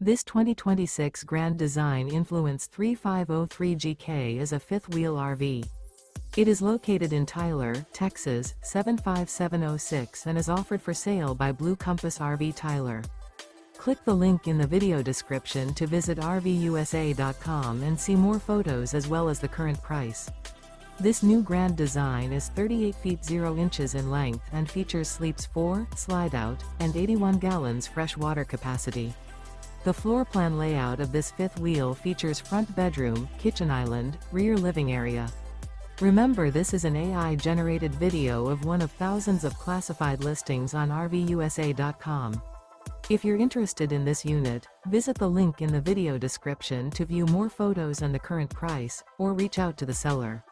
This 2026 Grand Design Influence 3503GK is a fifth-wheel RV. It is located in Tyler, Texas, 75706 and is offered for sale by Blue Compass RV Tyler. Click the link in the video description to visit RVUSA.com and see more photos as well as the current price. This new Grand Design is 38 feet 0 inches in length and features sleeps 4, slide-out, and 81 gallons fresh water capacity. The floor plan layout of this fifth wheel features front bedroom, kitchen island, rear living area. Remember, this is an AI-generated video of one of thousands of classified listings on RVUSA.com. If you're interested in this unit, visit the link in the video description to view more photos and the current price, or reach out to the seller.